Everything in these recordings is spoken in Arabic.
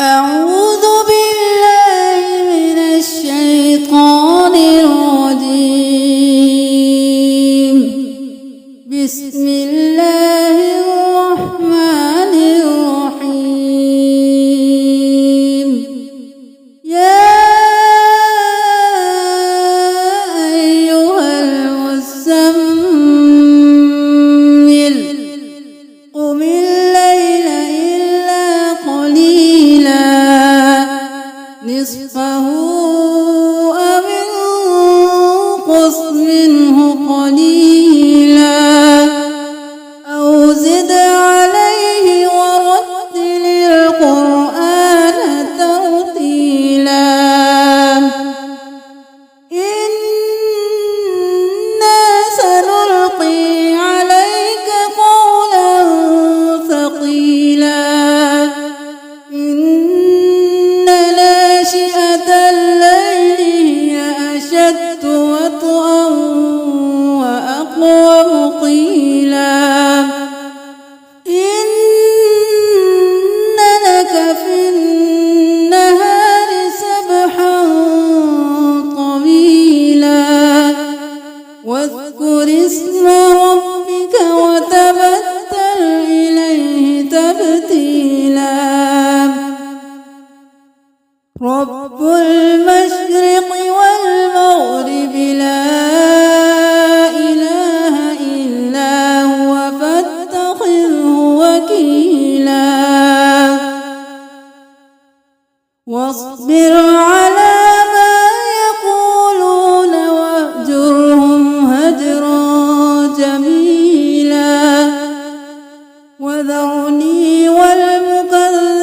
أعوذ بالله من الشيطان الرجيم. بسم الله الرحمن الرحيم. يا أيها المزمل قم الليل إلا قليلا نصفه أو انقص منه قليلا أو زد عليه ورتل القرآن ترتيلا. إنا سنلقي عليك قولا ثقيلا. إن ناشئة الليل هي أشد وطئا وأقوم قيلا. إن لك في النهار سبحا طويلا. واذكر اسم ربك وتبتل إليه تبتيلا. رب المشرق والمغرب لا إله إلا هو فاتخذه وكيلا. واصبر على ما يقولون واهجرهم هجرا جميلا. وذرني والمكذبين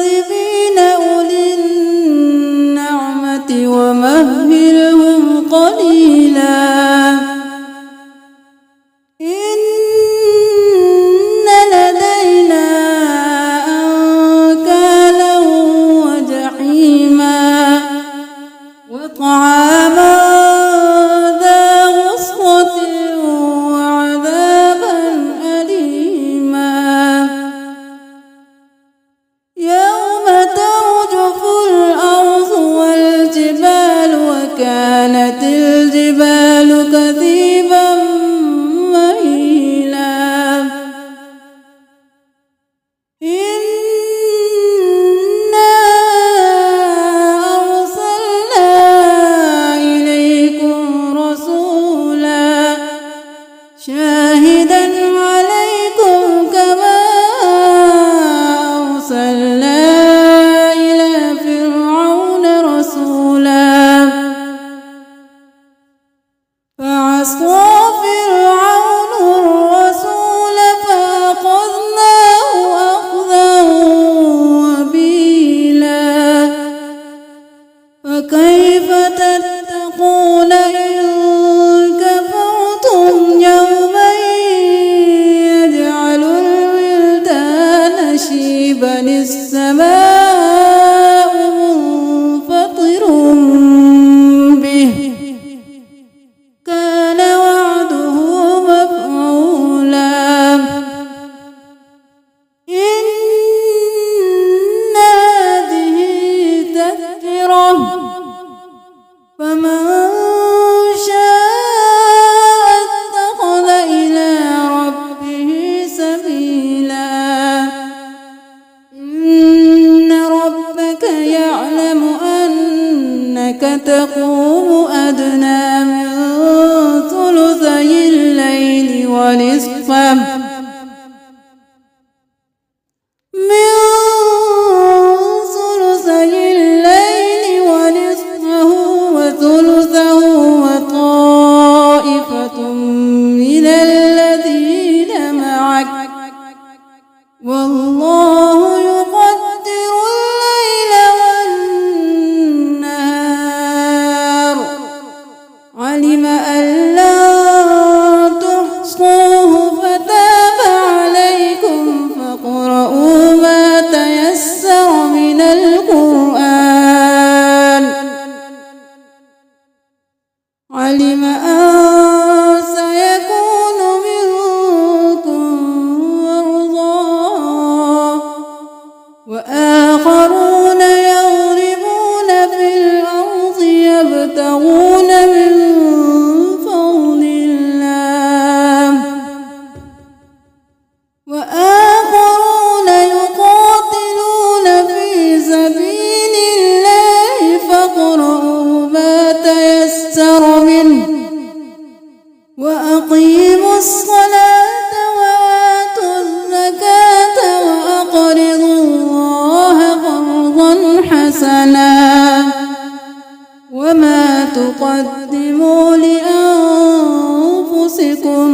أولي النعمة ومهلهم قليلا. إن لدينا أنكالا وجحيما وطعاما ذا غصة وعذابا أليما. يوم ترجف الأرض والجبال وكانت الجبال كثيبا مهيلا. إنا أرسلنا إليكم رسولا شاهدا عليكم كما أرسلنا إلى فرعون رسولا. فعصى فرعون الرسول فأخذناه أخذا وبيلا. فكيف تتقون إن كفرتم يوما يجعل الولدان شيبا السماء منفطر به كان وعده مفعولا. إن هذه تذكرة فمن حسنا وما تقدموا لأنفسكم